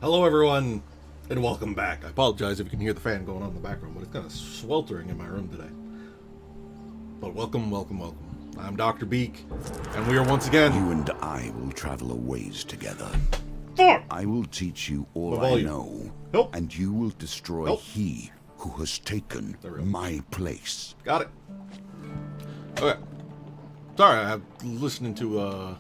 Hello everyone, and welcome back. I apologize if you can hear the fan going on in the background, but it's kind of sweltering in my room today. But welcome. I'm Dr. Beake, and we are once again... You and I will travel a ways together. Fuck! I will teach you all With all I you- know, Help. and you will destroy Help. he who has taken There we go. my place. Got it. Okay. Sorry, I'm listening to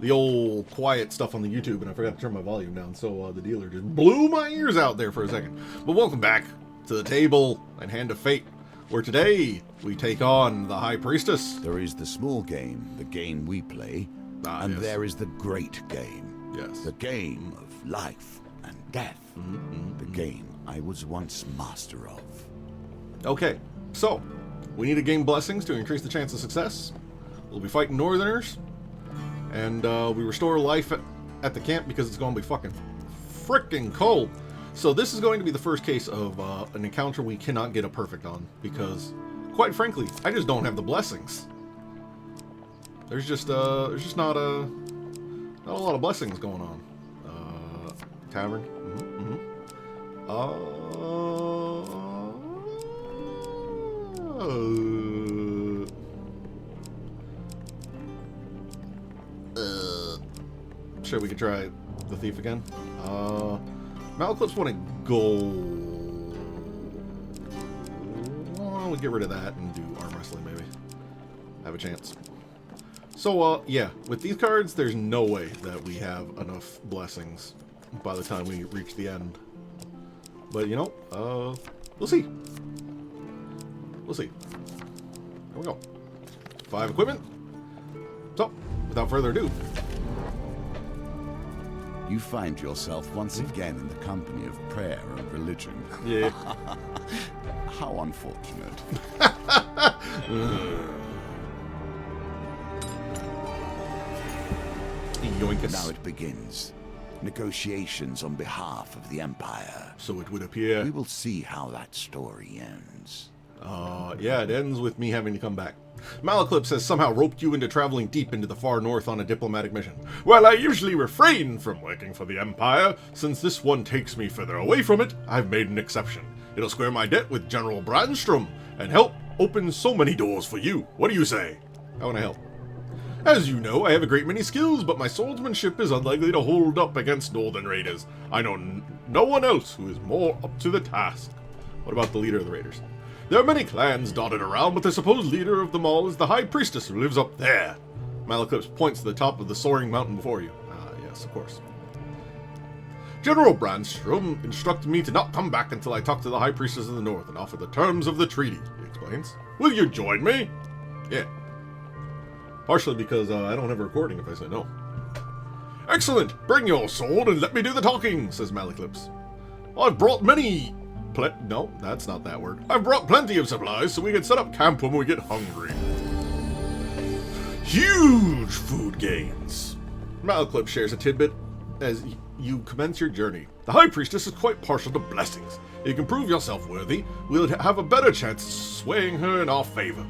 the old quiet stuff on the YouTube, and I forgot to turn my volume down, so the dealer just blew my ears out there for a second. But welcome back to the table and Hand of Fate, where today we take on the High Priestess. There is the small game, the game we play, and yes. there is the great game, Yes. the game of life and death, the game I was once master of. Okay, so we need to gain blessings to increase the chance of success. We'll be fighting Northerners, and we restore life at the camp because it's going to be fucking freaking cold. So this is going to be the first case of an encounter we cannot get a perfect on because, quite frankly, I just don't have the blessings. There's just not a lot of blessings going on. Tavern. Sure, we could try the thief again. Malclips wanted gold. Well, we'll get rid of that and do arm wrestling, maybe. Have a chance. So, yeah, with these cards, there's no way that we have enough blessings by the time we reach the end. But, you know, we'll see. We'll see. Here we go. 5 equipment. So, without further ado. You find yourself once again in the company of prayer and religion. Yeah. How unfortunate. Yoinkus. Now it begins. Negotiations on behalf of the Empire. So it would appear. We will see how that story ends. Yeah, it ends with me having to come back. Malaclips has somehow roped you into traveling deep into the far north on a diplomatic mission. While I usually refrain from working for the Empire, since this one takes me further away from it, I've made an exception. It'll square my debt with General Brandstrom and help open so many doors for you. What do you say? How can I help? As you know, I have a great many skills, but my swordsmanship is unlikely to hold up against Northern Raiders. I know no one else who is more up to the task. What about the leader of the Raiders? There are many clans dotted around, but the supposed leader of them all is the High Priestess who lives up there. Malaclips points to the top of the soaring mountain before you. Yes, of course. General Brandstrom instructed me to not come back until I talk to the High Priestess of the North and offer the terms of the treaty, he explains. Will you join me? Yeah. Partially because I don't have a recording if I say no. Excellent! Bring your sword and let me do the talking, says Malaclips. I've brought many... No, that's not that word. I've brought plenty of supplies so we can set up camp when we get hungry. Huge food gains. Malaclips shares a tidbit as you commence your journey. The High Priestess is quite partial to blessings. If you can prove yourself worthy, we'll have a better chance of swaying her in our favor.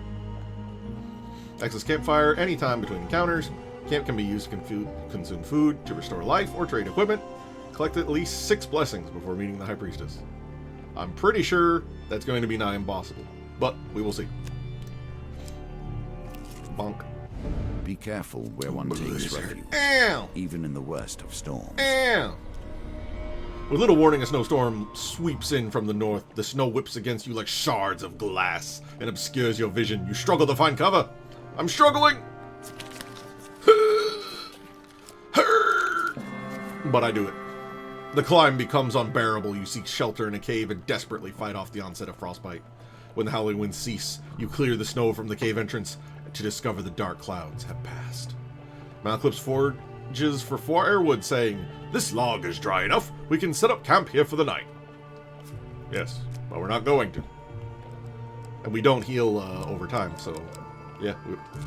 Access campfire anytime between encounters. Camp can be used to consume food, to restore life, or trade equipment. Collect at least 6 blessings before meeting the High Priestess. I'm pretty sure that's going to be nigh impossible, but we will see. Bonk. Be careful where one takes refuge, Ow! even in the worst of storms. Ow! With little warning, a snowstorm sweeps in from the north. The snow whips against you like shards of glass and obscures your vision. You struggle to find cover. I'm struggling! But I do it. The climb becomes unbearable. You seek shelter in a cave and desperately fight off the onset of frostbite. When the howling winds cease, you clear the snow from the cave entrance to discover the dark clouds have passed. Malaclips forges for firewood, saying, "This log is dry enough. We can set up camp here for the night." Yes, but we're not going to. And we don't heal over time, so yeah,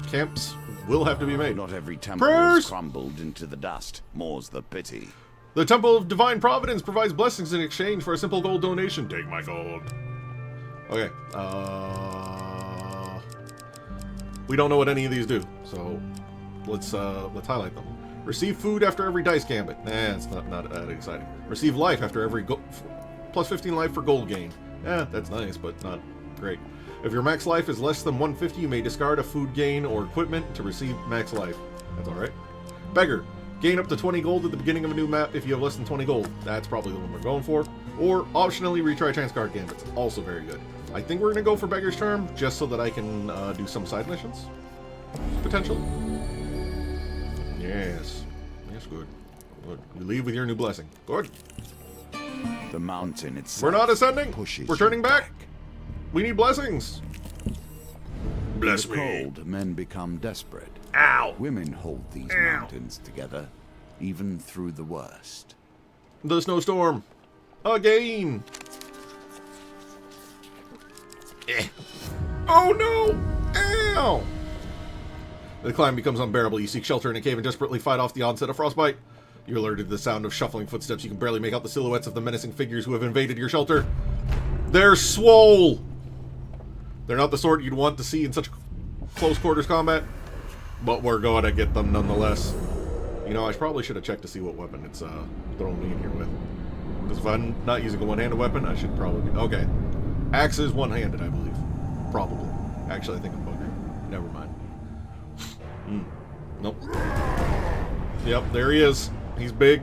camps will have to be made. Not every temple Prayers! is crumbled into the dust. More's the pity. The Temple of Divine Providence provides blessings in exchange for a simple gold donation. Take my gold. Okay. We don't know what any of these do, so let's highlight them. Receive food after every dice gambit. It's not that exciting. Receive life after every plus 15 life for gold gain. That's nice, but not great. If your max life is less than 150, you may discard a food gain or equipment to receive max life. That's alright. Beggar. Gain up to 20 gold at the beginning of a new map if you have less than 20 gold. That's probably the one we're going for. Or, optionally, retry transcard gambits. Also very good. I think we're going to go for Beggar's Charm, just so that I can do some side missions. Potentially. Yes. Yes, good. Good. You leave with your new blessing. Good. The mountain itself. We're not ascending. Pushes We're turning you back. We need blessings. Bless In the me. cold, men become desperate. Ow. Women hold these mountains together, even through the worst. The snowstorm. Again. Oh no! Ow! The climb becomes unbearable. You seek shelter in a cave and desperately fight off the onset of frostbite. You're alerted to the sound of shuffling footsteps. You can barely make out the silhouettes of the menacing figures who have invaded your shelter. They're swole! They're not the sort you'd want to see in such close quarters combat, but we're going to get them nonetheless. You know, I probably should have checked to see what weapon it's throwing me in here with. Because if I'm not using a one-handed weapon, I should probably... Okay. Axe is one-handed, I believe. Probably. Actually, I think I'm bugging. Never mind. Nope. Yep, there he is. He's big.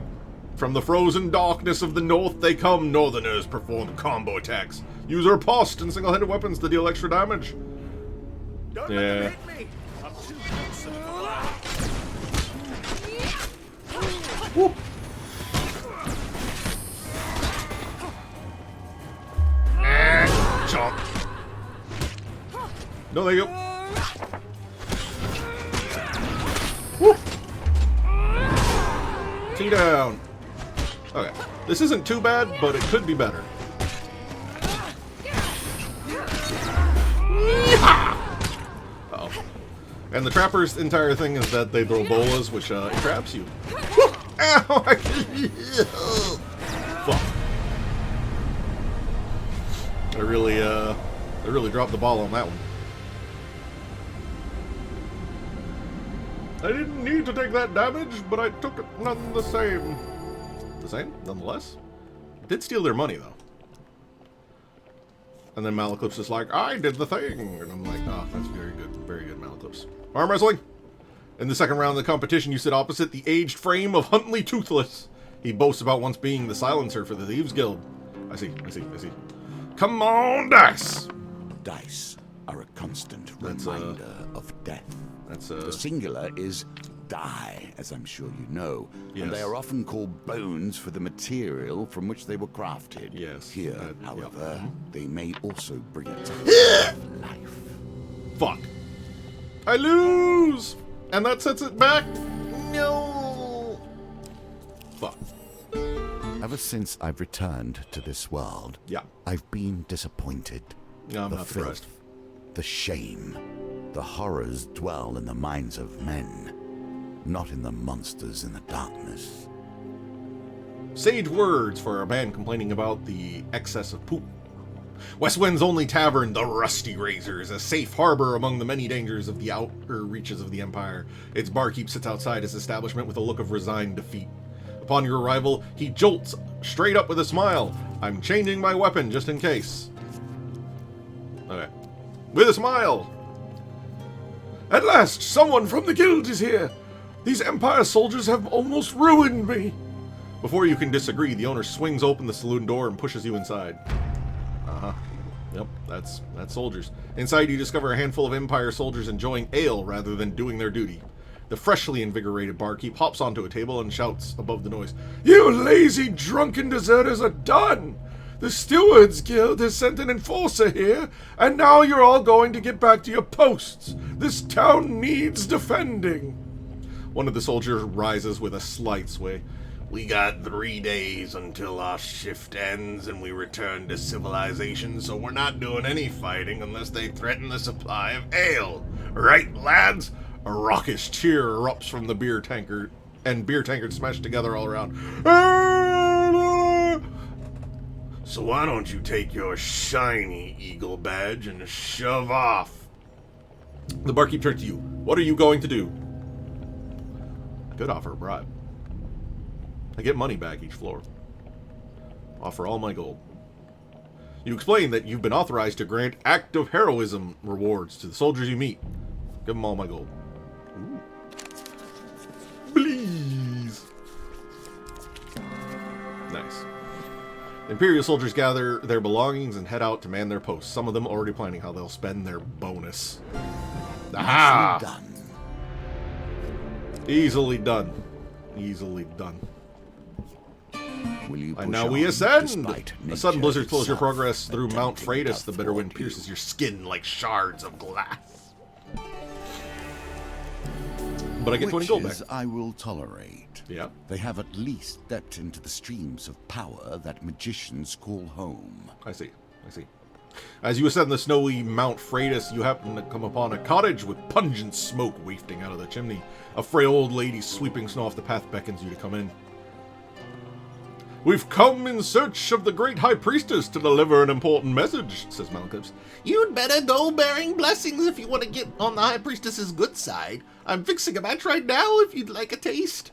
From the frozen darkness of the north they come. Northerners perform combo attacks. Use riposte and single-handed weapons to deal extra damage. Don't Yeah. let them hit me. I'm too close to the wall. Woo. Chomp. No, there you go. Woo. Two down. Okay. This isn't too bad, but it could be better. Uh-oh. And the trapper's entire thing is that they throw bolas, which traps you. Woo. Ow! Fuck. I really dropped the ball on that one. I didn't need to take that damage, but I took it none the same. The same? Nonetheless? Did steal their money, though. And then Malaclypse is like, I did the thing! And I'm like, oh, that's very good, Malaclypse. Arm wrestling! In the second round of the competition, you sit opposite the aged frame of Huntley Toothless. He boasts about once being the silencer for the Thieves Guild. I see. Come on, dice! Dice are a constant reminder of death. The singular is die, as I'm sure you know. Yes. And they are often called bones for the material from which they were crafted. Yes. Here, however, they may also bring it life. Fuck. I lose! And that sets it back? No! Fuck. Ever since I've returned to this world, Yeah. I've been disappointed. No, I'm the not filth, surprised. the shame, the horrors dwell in the minds of men, not in the monsters in the darkness. Sage words for a man complaining about the excess of poop. Westwind's only tavern, the Rusty Razor, is a safe harbor among the many dangers of the outer reaches of the Empire. Its barkeep sits outside his establishment with a look of resigned defeat. Upon your arrival, he jolts straight up with a smile. I'm changing my weapon just in case. Okay. With a smile! At last, someone from the guild is here! These Empire soldiers have almost ruined me! Before you can disagree, the owner swings open the saloon door and pushes you inside. Uh-huh. Yep, that's soldiers. Inside, you discover a handful of Empire soldiers enjoying ale rather than doing their duty. The freshly invigorated barkeep hops onto a table and shouts above the noise, You lazy, drunken deserters are done! The Stewards Guild has sent an enforcer here, and now you're all going to get back to your posts. This town needs defending. One of the soldiers rises with a slight sway. We got 3 days until our shift ends and we return to civilization, so we're not doing any fighting unless they threaten the supply of ale. Right, lads? A raucous cheer erupts from the beer tankard, and beer tankards smashed together all around. So why don't you take your shiny eagle badge and shove off? The barkeep turns to you. What are you going to do? Could offer a bribe. I get money back each floor. Offer all my gold. You explain that you've been authorized to grant act of heroism rewards to the soldiers you meet. Give them all my gold. Ooh. Please. Nice. The Imperial soldiers gather their belongings and head out to man their posts. Some of them already planning how they'll spend their bonus. Aha! Done. Easily done. Easily done. Will you And push now we on ascend! despite A sudden nature blizzard slows your itself progress through Mount attempting Freitas. The to bitter wind thwart you? pierces your skin like shards of glass. But I get 20 gold back. Witches I will tolerate. Yeah. They have at least stepped into the streams of power that magicians call home. I see. I see. As you ascend the snowy Mount Freitas, you happen to come upon a cottage with pungent smoke wafting out of the chimney. A frail old lady sweeping snow off the path beckons you to come in. We've come in search of the great high priestess to deliver an important message, says Malcolm. You'd better go bearing blessings if you want to get on the high priestess's good side. I'm fixing a match right now if you'd like a taste.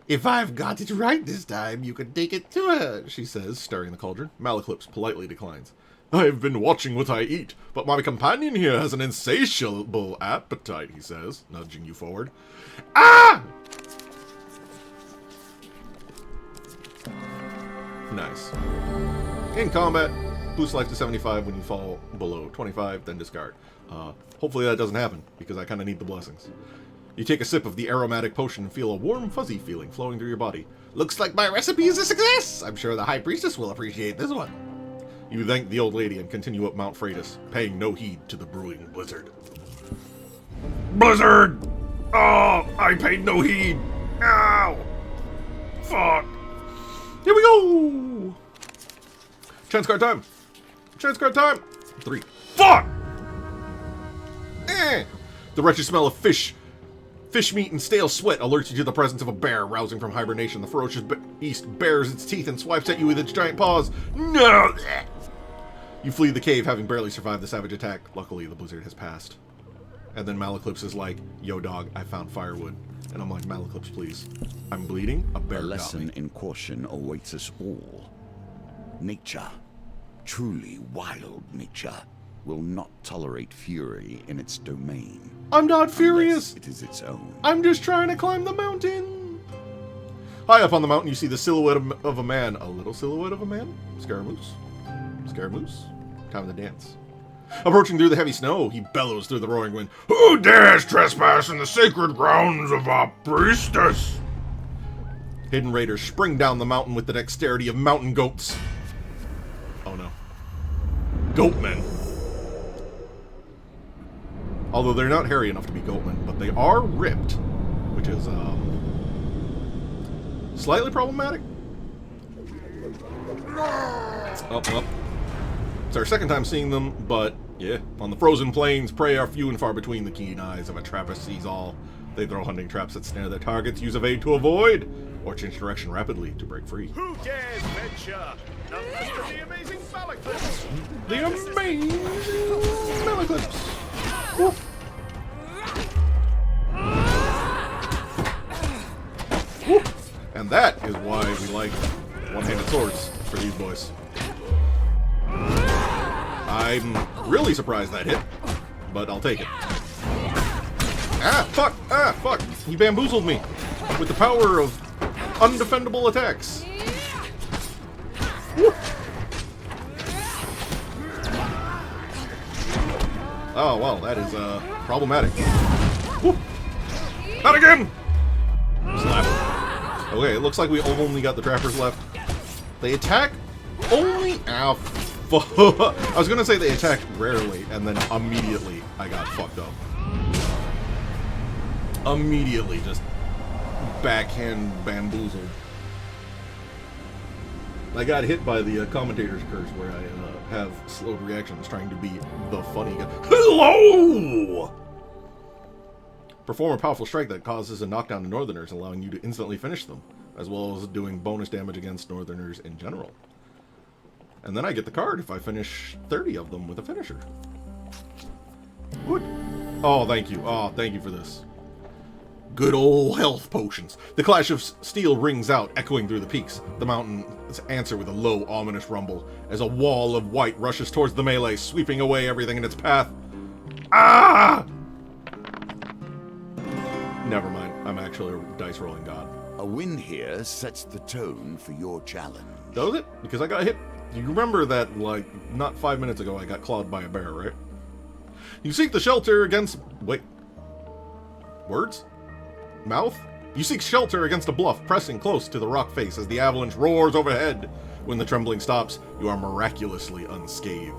If I've got it right this time, you can take it to her, she says, stirring the cauldron. Malaclips politely declines. I've been watching what I eat, but my companion here has an insatiable appetite, he says, nudging you forward. Ah! Nice. In combat, boost life to 75 when you fall below 25, then discard. Hopefully that doesn't happen, because I kind of need the blessings. You take a sip of the aromatic potion and feel a warm, fuzzy feeling flowing through your body. Looks like my recipe is a success. I'm sure the high priestess will appreciate this one. You thank the old lady and continue up Mount Freitas, paying no heed to the brewing blizzard. Blizzard! Oh, I paid no heed! Ow! Fuck! Here we go! Chance card time! Chance card time! 3. Fuck! The wretched smell of fish meat and stale sweat alerts you to the presence of a bear rousing from hibernation. The ferocious beast bares its teeth and swipes at you with its giant paws. No! You flee the cave, having barely survived the savage attack. Luckily, the blizzard has passed. And then Malaclips is like, yo dog, I found firewood. And I'm like, Malaclips, please. I'm bleeding, a bear A got lesson me. in caution awaits us all. Nature, truly wild nature, will not tolerate fury in its domain. I'm not furious! It is its own. I'm just trying to climb the mountain! High up on the mountain, you see the silhouette of a man. A little silhouette of a man? Scaramouche? Scaramouche? Time to dance. Approaching through the heavy snow, he bellows through the roaring wind. Who dares trespass in the sacred grounds of our priestess? Hidden raiders spring down the mountain with the dexterity of mountain goats. Oh no. Goatmen. Although they're not hairy enough to be goatmen, but they are ripped, which is, slightly problematic. Oh. It's our second time seeing them, but, yeah. On the frozen plains, prey are few and far between. The keen eyes of a trapper sees all. They throw hunting traps that snare their targets, use evade to avoid, or change direction rapidly to break free. Who dares venture? None less than the amazing Malaclips. The amazing Malaclips! Woo. Woo. And that is why we like one-handed swords for these boys. I'm really surprised that hit, but I'll take it. Ah, fuck! Ah, fuck! He bamboozled me with the power of undefendable attacks. Woo. Oh, well, that is, problematic. Woo. Not again! Slap. Okay, it looks like we only got the trappers left. They attack only... Ow, I was gonna say they attack rarely, and then immediately I got fucked up. Immediately, just backhand bamboozled. I got hit by the commentator's curse, where I have slowed reactions trying to be the funny guy. Hello! Perform a powerful strike that causes a knockdown to Northerners, allowing you to instantly finish them, as well as doing bonus damage against Northerners in general. And then I get the card if I finish 30 of them with a finisher. Good. Oh, thank you. Oh, thank you for this. Good old health potions. The clash of steel rings out, echoing through the peaks. The mountains answer with a low, ominous rumble as a wall of white rushes towards the melee, sweeping away everything in its path. Ah! Never mind. I'm actually a dice rolling god. A win here sets the tone for your challenge. Does it? Because I got hit. You remember that, like, not 5 minutes ago I got clawed by a bear, right? You seek the shelter against... Wait. Words? Mouth? You seek shelter against a bluff, pressing close to the rock face as the avalanche roars overhead. When the trembling stops, you are miraculously unscathed.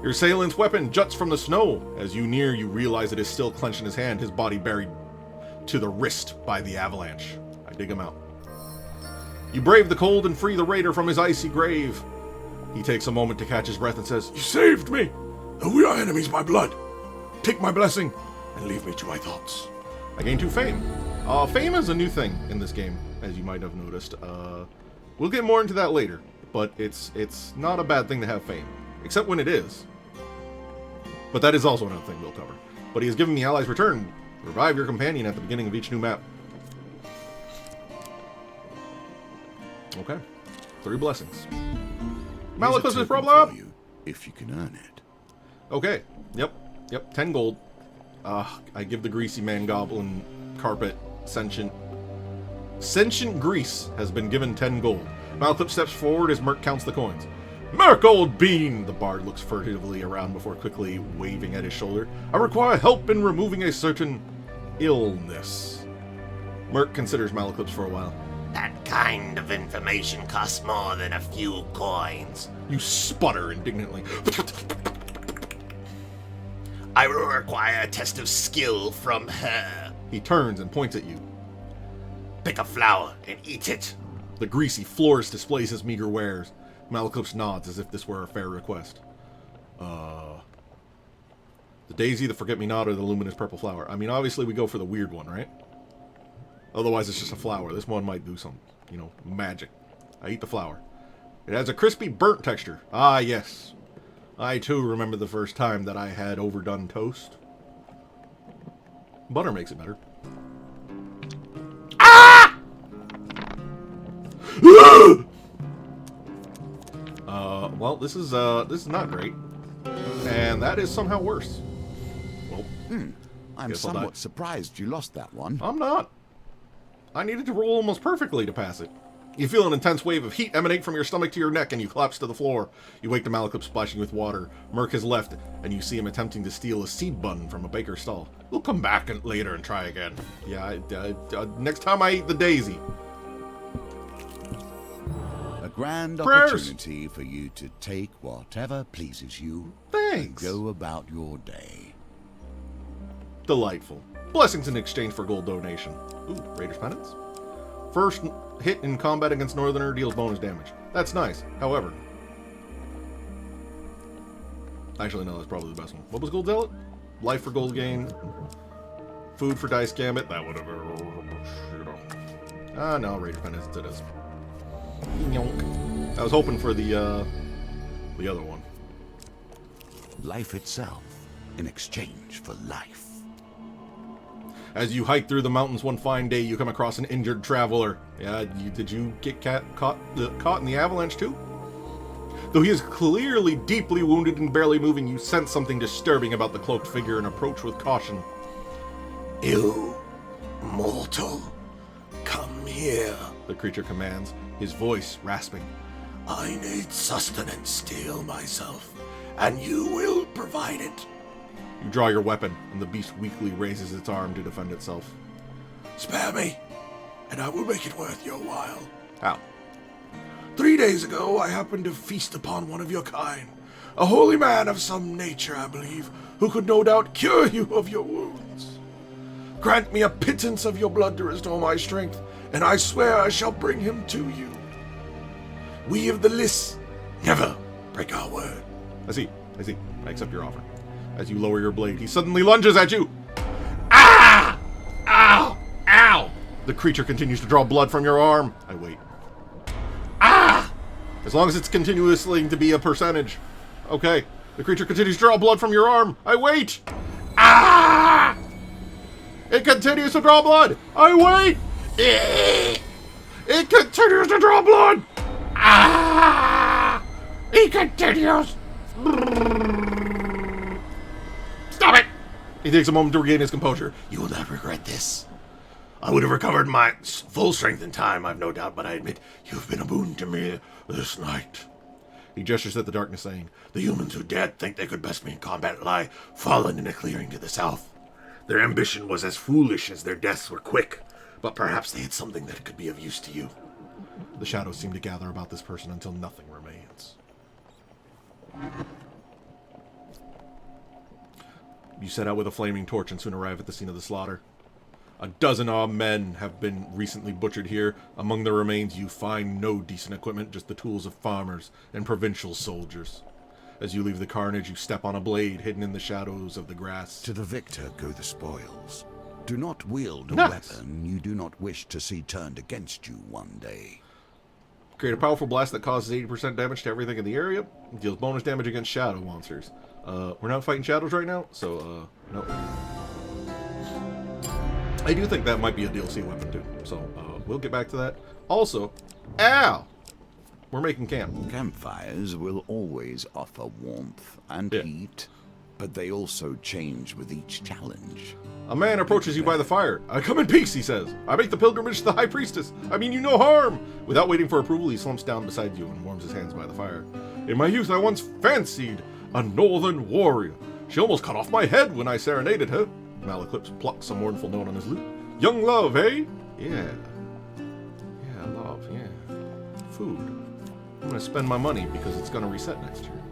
Your assailant's weapon juts from the snow. As you near, you realize it is still clenched in his hand, his body buried to the wrist by the avalanche. I dig him out. You brave the cold and free the raider from his icy grave. He takes a moment to catch his breath and says, You saved me, though we are enemies by blood. Take my blessing and leave me to my thoughts. I gain 2 fame. Fame is a new thing in this game, as you might have noticed. We'll get more into that later, but it's not a bad thing to have fame, except when it is. But that is also another thing we'll cover. But he has given the allies return. Revive your companion at the beginning of each new map. Okay. 3 blessings. Malachus is problem! You, if you can earn it. Okay. Yep. 10 gold. I give the greasy man goblin carpet sentient grease has been given 10 gold. Malachus steps forward as Merc counts the coins. Merc, old bean! The bard looks furtively around before quickly waving at his shoulder. I require help in removing a certain illness. Merc considers Malachus for a while. That kind of information costs more than a few coins. You sputter indignantly. I will require a test of skill from her. He turns and points at you. Pick a flower and eat it. The greasy florist displays his meager wares. Malachus nods as if this were a fair request. The daisy, the forget-me-not, or the luminous purple flower. I mean, obviously we go for the weird one, right? Otherwise it's just a flower. This one might do some, magic. I eat the flower. It has a crispy, burnt texture. Ah, yes. I, too, remember the first time that I had overdone toast. Butter makes it better. Ah! Well, this is not great. And that is somehow worse. Well, I'm somewhat surprised you lost that one. I'm not. I needed to roll almost perfectly to pass it. You feel an intense wave of heat emanate from your stomach to your neck, and you collapse to the floor. You wake to Malachus splashing with water. Merc has left, and you see him attempting to steal a seed bun from a baker's stall. We'll come back later and try again. Yeah, next time I eat the daisy. A grand Prayers. opportunity for you to take whatever pleases you. Thanks. And go about your day. Delightful. Blessings in exchange for gold donation. Ooh, Raider's Penance. First hit in combat against Northerner deals bonus damage. That's nice. However... Actually, no, that's probably the best one. What was Gold Zealot? Life for gold gain. Food for dice gambit. That would have... Ah, no, Raider's Penance it is. Yonk. I was hoping for the other one. Life itself in exchange for life. As you hike through the mountains one fine day, you come across an injured traveler. Yeah, did you get caught in the avalanche too? Though he is clearly deeply wounded and barely moving, you sense something disturbing about the cloaked figure and approach with caution. You, mortal, come here. The creature commands, his voice rasping. I need sustenance to heal myself, and you will provide it. You draw your weapon, and the beast weakly raises its arm to defend itself. Spare me, and I will make it worth your while. How? 3 days ago, I happened to feast upon one of your kind. A holy man of some nature, I believe, who could no doubt cure you of your wounds. Grant me a pittance of your blood to restore my strength, and I swear I shall bring him to you. We of the Lys never break our word. I see. I accept your offer. As you lower your blade, he suddenly lunges at you. Ah! Ow! Ow! The creature continues to draw blood from your arm. I wait. Ah! As long as it's continuously to be a percentage. Okay. The creature continues to draw blood from your arm. I wait. Ah! It continues to draw blood! I wait! It continues to draw blood! Ah! He continues. Stop it! He takes a moment to regain his composure. You will not regret this. I would have recovered my full strength in time, I've no doubt, but I admit you've been a boon to me this night. He gestures at the darkness, saying, The humans who dared think they could best me in combat lie fallen in a clearing to the south. Their ambition was as foolish as their deaths were quick, but perhaps they had something that could be of use to you. The shadows seem to gather about this person until nothing remains. You set out with a flaming torch and soon arrive at the scene of the slaughter. A dozen odd men have been recently butchered here. Among the remains, you find no decent equipment, just the tools of farmers and provincial soldiers. As you leave the carnage, you step on a blade hidden in the shadows of the grass. To the victor go the spoils. Do not wield a Nice. weapon you do not wish to see turned against you one day. Create a powerful blast that causes 80% damage to everything in the area. Deals bonus damage against shadow monsters. We're not fighting shadows right now, so, no. I do think that might be a DLC weapon, too. So, we'll get back to that. Also, ow! We're making camp. Campfires will always offer warmth and Yeah. heat, but they also change with each challenge. A man approaches you by the fire. I come in peace, he says. I make the pilgrimage to the high priestess. I mean you no harm. Without waiting for approval, he slumps down beside you and warms his hands by the fire. In my youth, I once fancied a northern warrior. She almost cut off my head when I serenaded her. Malaclips plucks a mournful note on his lute. Young love, eh? Yeah. Yeah, love, yeah. Food. I'm gonna spend my money because it's gonna reset next year.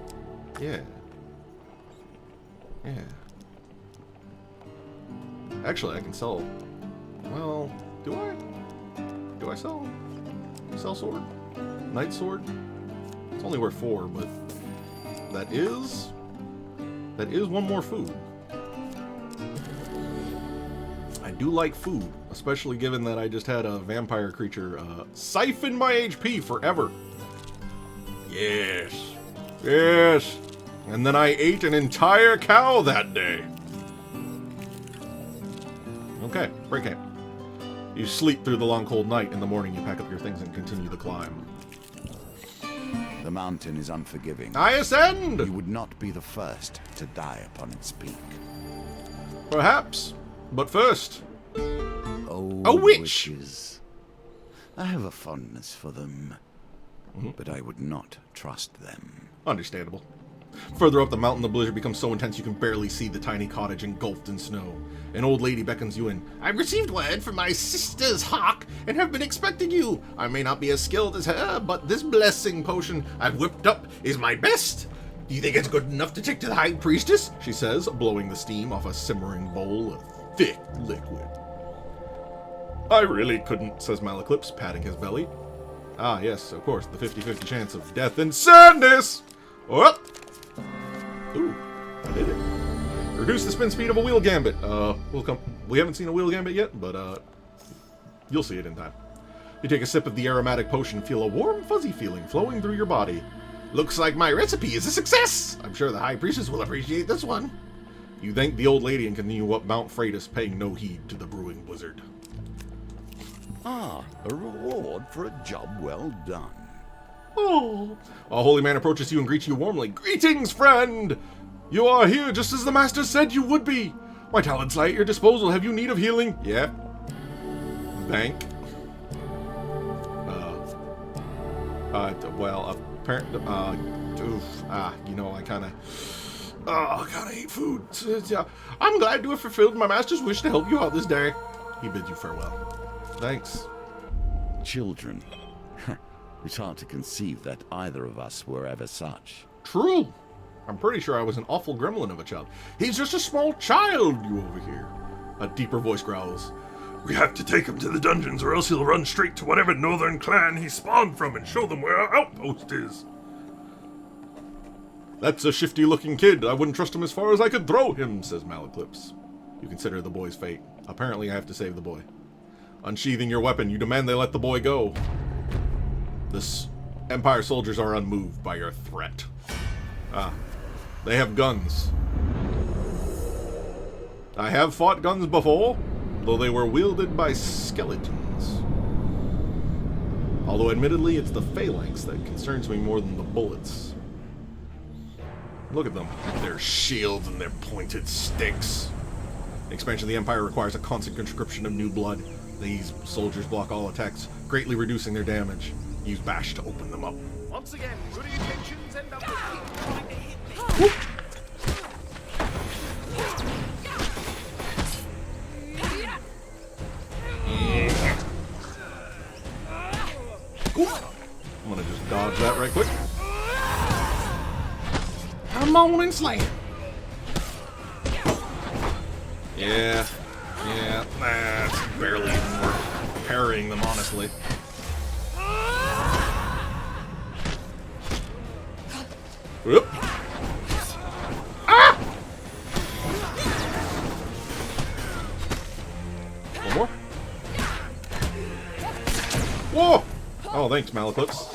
Yeah. Yeah. Actually, I can sell... Well, do I? Do I sell? Sell sword? Knight sword? It's only worth 4, but... That is one more food. I do like food, especially given that I just had a vampire creature siphon my HP forever. Yes. Yes. And then I ate an entire cow that day. Okay, break camp. You sleep through the long cold night. In the morning, you pack up your things and continue the climb. The mountain is unforgiving. I ascend! You would not be the first to die upon its peak. Perhaps. But first, Oh, A witch! witches. I have a fondness for them, but I would not trust them. understandable. Further up the mountain, the blizzard becomes so intense you can barely see the tiny cottage engulfed in snow. An old lady beckons you in. I've received word from my sister's hawk and have been expecting you. I may not be as skilled as her, but this blessing potion I've whipped up is my best. Do you think it's good enough to take to the high priestess? She says, blowing the steam off a simmering bowl of thick liquid. I really couldn't, says Malaclips, patting his belly. Ah, yes, of course, the 50-50 chance of death and sadness! What? Ooh, I did it. Reduce the spin speed of a wheel gambit. We haven't seen a wheel gambit yet, but, you'll see it in time. You take a sip of the aromatic potion, feel a warm, fuzzy feeling flowing through your body. Looks like my recipe is a success. I'm sure the high priestess will appreciate this one. You thank the old lady and continue up Mount Freitas, paying no heed to the brewing blizzard. Ah, a reward for a job well done. Oh. A holy man approaches you and greets you warmly. Greetings, friend! You are here just as the master said you would be. My talents lie at your disposal. Have you need of healing? Yeah. Bank. Well, apparently, I kind of hate food. I'm glad to have fulfilled my master's wish to help you out this day. He bids you farewell. Thanks. Children. It's hard to conceive that either of us were ever such. True. I'm pretty sure I was an awful gremlin of a child. He's just a small child, you over here. A deeper voice growls. We have to take him to the dungeons, or else he'll run straight to whatever northern clan he spawned from and show them where our outpost is. That's a shifty-looking kid. I wouldn't trust him as far as I could throw him, says Malaclips. You consider the boy's fate. Apparently I have to save the boy. Unsheathing your weapon, you demand they let the boy go. The Empire soldiers are unmoved by your threat. They have guns. I have fought guns before. though they were wielded by skeletons. Although admittedly, it's the phalanx that concerns me more than the bullets. Look at them. Their shields and their pointed sticks. The expansion of the Empire requires a constant conscription of new blood. These soldiers block all attacks, greatly reducing their damage. Use bash to open them up. Once again, good intentions end up with people trying to hit me. I'm gonna just dodge that right quick. Come on and slay it. Yeah, that's barely even worth parrying them, honestly. Whoop. Ah! One more. Whoa! Oh, thanks, Malaclips.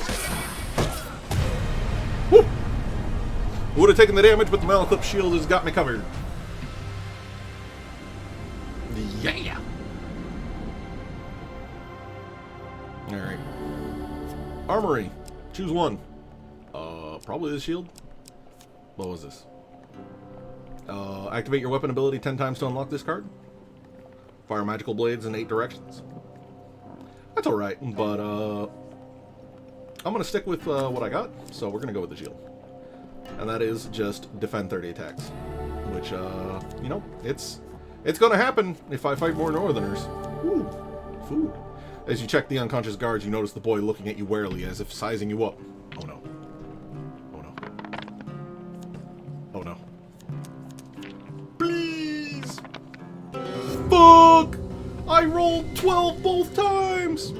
Woo! Would have taken the damage, but the Malaclip shield has got me covered. Yeah! Alright. Armory. Choose one. Probably the shield. What was this? Activate your weapon ability 10 times to unlock this card. Fire magical blades in 8 directions. That's alright, but I'm gonna stick with what I got, so we're gonna go with the shield. And that is just defend 30 attacks. Which, you know, it's gonna happen if I fight more Northerners. Ooh, food. As you check the unconscious guards, you notice the boy looking at you warily, as if sizing you up. Oh no. Oh no. Oh no. Please! Fuck! I rolled 12 both times!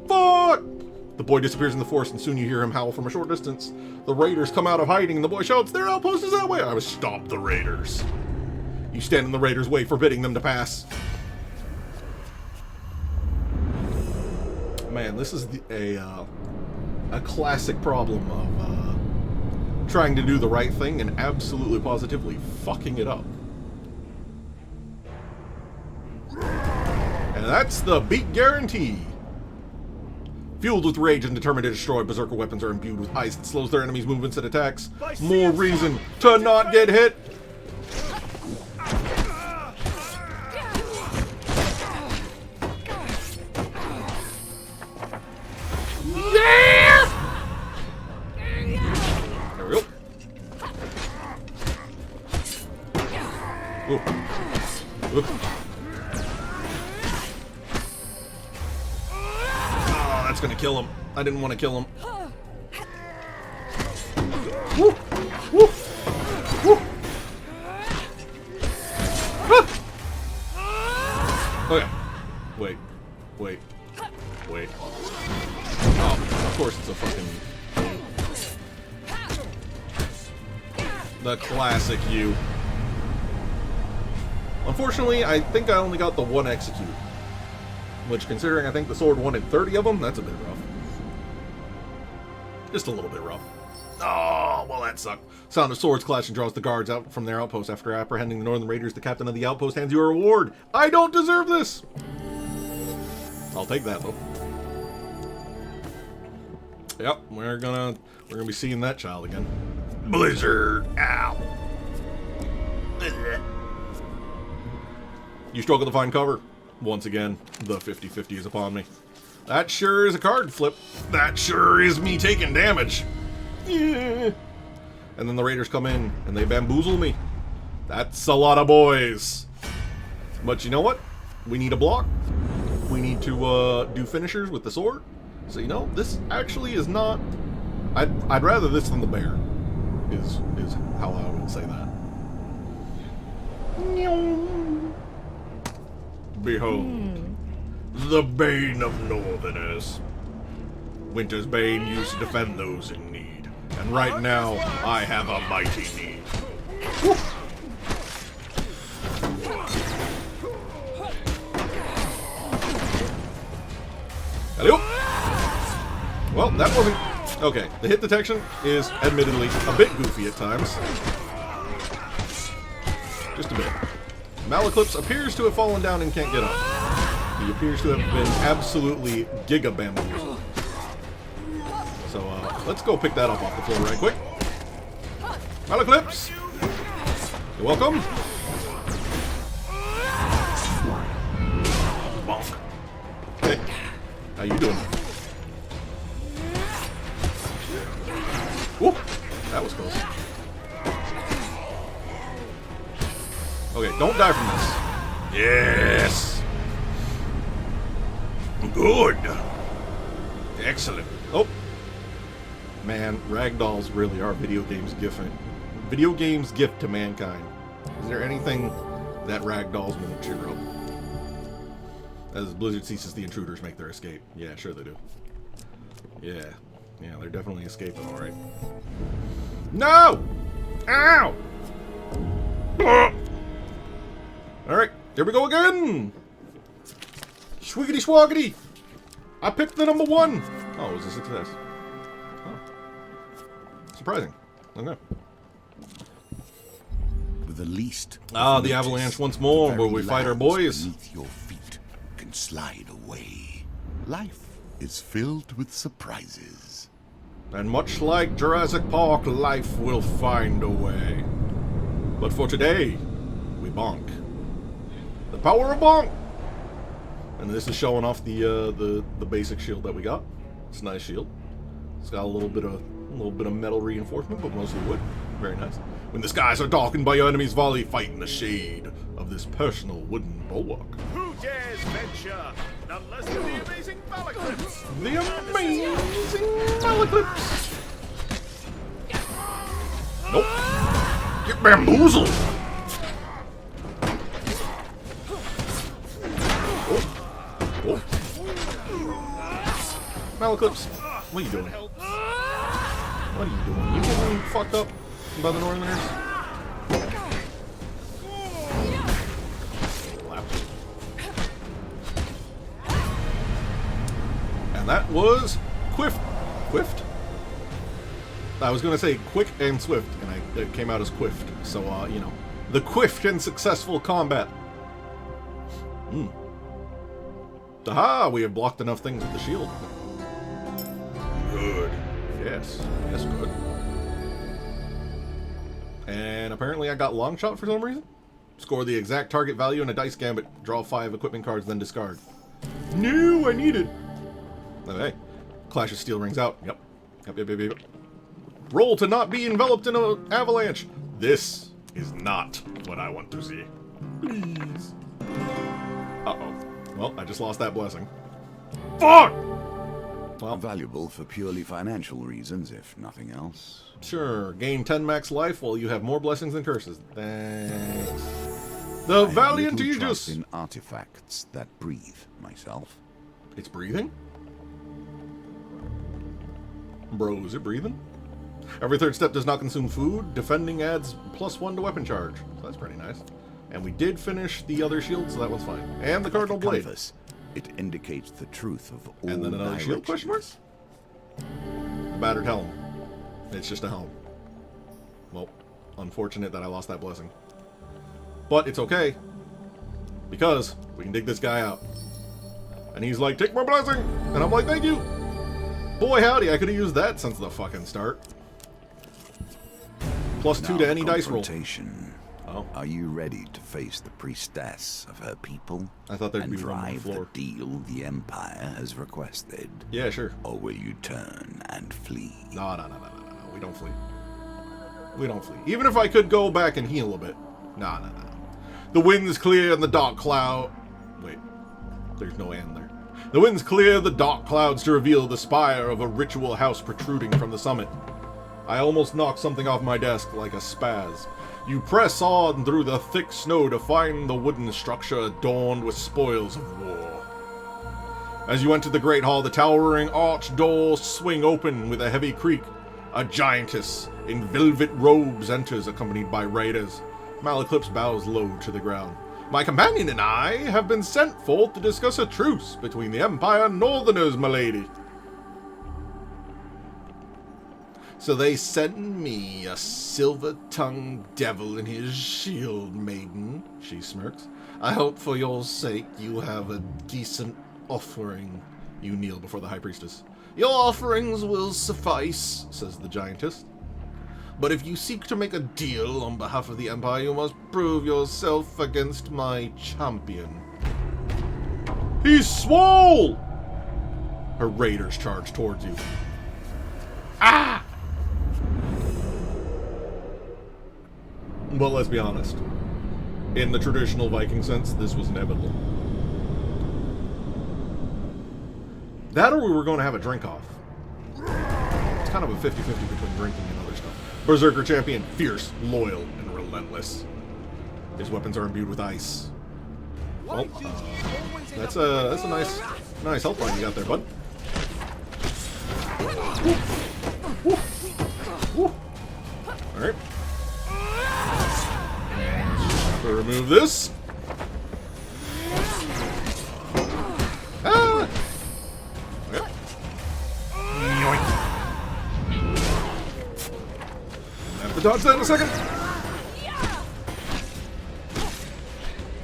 Fuck! The boy disappears in the forest, and soon you hear him howl from a short distance. The raiders come out of hiding, and the boy shouts, "Their outpost is that way!" I was stop the raiders. You stand in the raiders' way, forbidding them to pass. Man, this is a classic problem of trying to do the right thing and absolutely positively fucking it up. And that's the Beake guarantee. Fueled with rage and determined to destroy, berserker weapons are imbued with ice that slows their enemies' movements and attacks. More reason to not get hit. There we go. Ooh. Ooh. Oh, that's gonna kill him. I didn't want to kill him. Woo. Woo. Woo. Ah. Okay. Wait. Oh, of course it's a fucking... The classic you. Unfortunately, I think I only got the one execute. Which, considering I think the sword wanted 30 of them, that's a bit rough. Just a little bit rough. Oh, well that sucked. Sound of swords clashing draws the guards out from their outpost. After apprehending the northern raiders, the captain of the outpost hands you a reward. I don't deserve this! I'll take that, though. Yep, we're gonna be seeing that child again. Blizzard! Ow! You struggle to find cover. Once again, the 50-50 is upon me. That sure is a card flip. That sure is me taking damage. Yeah. And then the raiders come in, and they bamboozle me. That's a lot of boys. But you know what? We need a block. We need to do finishers with the sword. So you know, this actually is not... I'd rather this than the bear. Is how I would say that. Behold, the bane of Northerners. Winter's bane used to defend those in need, and right now I have a mighty need. Woo. Hello. Well, that wasn't... Okay, the hit detection is admittedly a bit goofy at times. Just a bit. Malaclips appears to have fallen down and can't get up. He appears to have been absolutely giga-bamboozled. So, let's go pick that up off the floor right quick. Malaclips! You're welcome. Bonk. Hey, how you doing? Whoop! That was close. Okay, don't die from this. Yes. Good. Excellent. Oh. Man, ragdolls really are video games gift to mankind. Is there anything that ragdolls won't cheer up? As Blizzard ceases, the intruders make their escape. Yeah, sure they do. Yeah. Yeah, they're definitely escaping, alright. No! Ow! Alright, here we go again! Swiggity swaggity! I picked the number 1! Oh, it was a success. Oh. Surprising. Okay. With the least. Ah, the avalanche once more, where we fight our boys. Beneath your feet can slide away. Life is filled with surprises. And much like Jurassic Park, life will find a way. But for today, we bonk. The power of bonk! And this is showing off the basic shield that we got. It's a nice shield. It's got a little bit of metal reinforcement, but mostly wood. Very nice. When the skies are darkened by your enemy's volley, fight in the shade of this personal wooden bulwark. Who dares venture? None less than the amazing Malaclips. The amazing Malaclips! Nope. Get bamboozled! Oh. Malaclips, what are you doing? What are you doing? You getting fucked up by the Northerners? And that was Quift. I was going to say quick and swift, and it came out as Quift. So, you know, the Quift in successful combat. Aha! We have blocked enough things with the shield. Good. Yes. Yes, good. And apparently I got long shot for some reason. Score the exact target value in a dice gambit. Draw 5 equipment cards, then discard. No, I need it. Okay. Clash of Steel rings out. Yep. Yep. Roll to not be enveloped in an avalanche. This is not what I want to see. Please. Uh-oh. Well, I just lost that blessing. Fuck! Well, Valuable for purely financial reasons, if nothing else. sure. Gain 10 max life while you have more blessings than curses. Thanks. The valiant I have little Aegis! trust in artifacts that breathe, myself. It's breathing? Bro, is it breathing? Every third step does not consume food. Defending adds +1 to weapon charge. So that's pretty nice. And we did finish the other shield, so that was fine. And the Cardinal Blade. Compass, it indicates the truth of all And then another shield, question mark? directions. The battered helm. It's just a helm. Well, unfortunate that I lost that blessing. But it's okay. Because we can dig this guy out. And he's like, take my blessing! And I'm like, thank you! Boy howdy, I could have used that since the fucking start. +2 Now to any dice roll. confrontation. Oh. Are you ready to face the priestess of her people? I thought there'd and be one on the drive floor. the deal the Empire has requested? Yeah, sure. Or will you turn and flee? No. We don't flee. We don't flee. Even if I could go back and heal a bit. No. The wind's clear and the dark cloud... Wait. There's no and there. The wind's clear, the dark clouds to reveal the spire of a ritual house protruding from the summit. I almost knocked something off my desk like a spaz. You press on through the thick snow to find the wooden structure adorned with spoils of war. As you enter the great hall, the towering arch doors swing open with a heavy creak. A giantess in velvet robes enters, accompanied by raiders. Malaclips bows low to the ground. My companion and I have been sent forth to discuss a truce between the Empire and Northerners, my lady. So they send me a silver-tongued devil and his shield maiden, she smirks. I hope for your sake you have a decent offering. You kneel before the High Priestess. Your offerings will suffice, says the giantess. But if you seek to make a deal on behalf of the Empire, you must prove yourself against my champion. He's swole! Her raiders charge towards you. Ah! Well, let's be honest. In the traditional Viking sense, this was inevitable. That or we were going to have a drink off. It's kind of a 50-50 between drinking and other stuff. Berserker champion, fierce, loyal, and relentless. His weapons are imbued with ice. Well, that's a nice health line you got there, bud. Alright. Remove this. Ah! Okay. Have to dodge that in a second.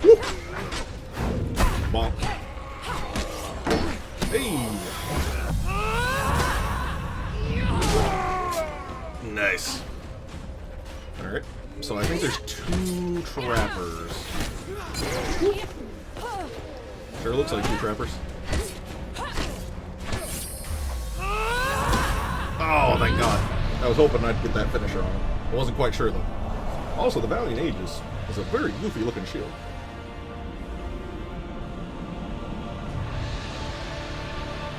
Woo. Bonk. Hey. Nice. Alright. So I think there's 2 trappers. Sure looks like 2 trappers. Oh, thank God. I was hoping I'd get that finisher on him. I wasn't quite sure, though. Also, the Valiant Age is a very goofy-looking shield.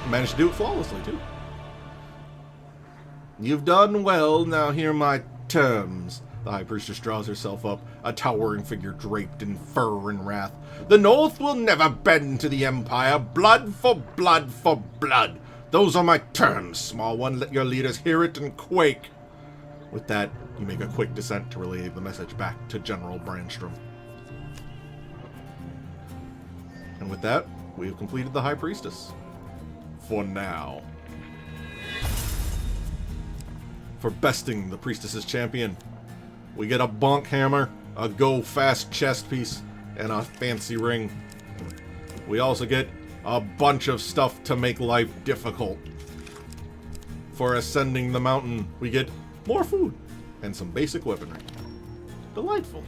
Managed to do it flawlessly, too. You've done well, now hear my terms. The High Priestess draws herself up, a towering figure draped in fur and wrath. The North will never bend to the Empire. Blood for blood for blood. Those are my terms, small one. Let your leaders hear it and quake. With that, you make a quick descent to relay the message back to General Brandstrom. And with that, we have completed the High Priestess. For now. For besting the Priestess's champion, we get a bonk hammer, a go fast chest piece, and a fancy ring. We also get a bunch of stuff to make life difficult. For ascending the mountain, we get more food and some basic weaponry. Delightful.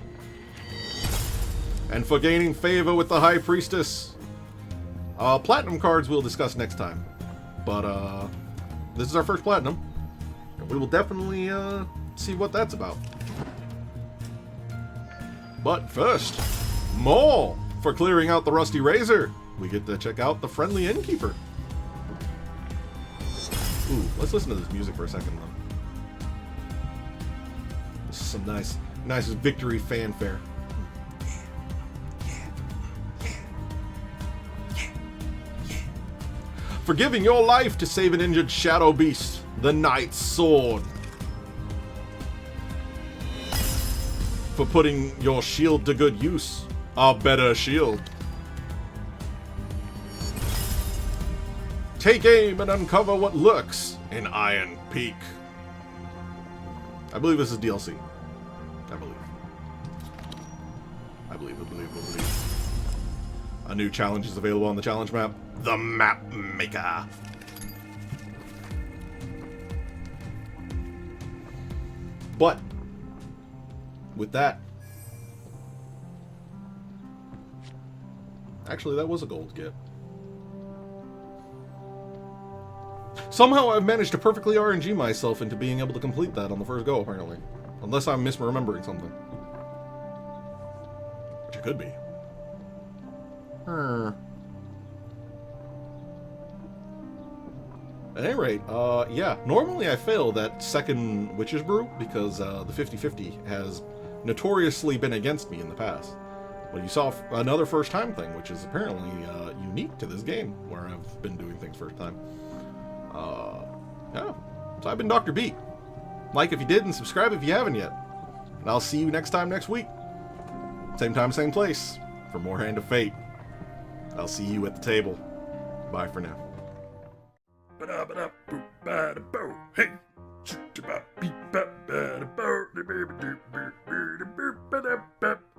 And for gaining favor with the High Priestess, platinum cards we'll discuss next time. But this is our first platinum, and we will definitely see what that's about. But first, more! For clearing out the Rusty Razor, we get to check out the Friendly Innkeeper. Ooh, let's listen to this music for a second, though. This is some nice victory fanfare. For giving your life to save an injured shadow beast, the Knight's Sword. For putting your shield to good use, a better shield. Take aim and uncover what lurks in Iron Peak. I believe this is DLC. I believe. A new challenge is available on the challenge map. The Map Maker. But with that, actually that was a gold get. Somehow I've managed to perfectly RNG myself into being able to complete that on the first go, apparently. Unless I'm misremembering something. Which it could be. At any rate, yeah, normally I fail that second Witch's Brew because the 50-50 has notoriously been against me in the past. But you saw another first-time thing, which is apparently unique to this game, where I've been doing things first time. Yeah, so I've been Dr. Beake. Like if you did, and subscribe if you haven't yet. And I'll see you next time next week. Same time, same place, for more Hand of Fate. I'll see you at the table. Bye for now. Ba-da-ba-da-boo-ba-da-boo. Hey! bop, beep, bop, ba, da, bo, da, ba, da, ba, da, ba, da, ba, da, ba.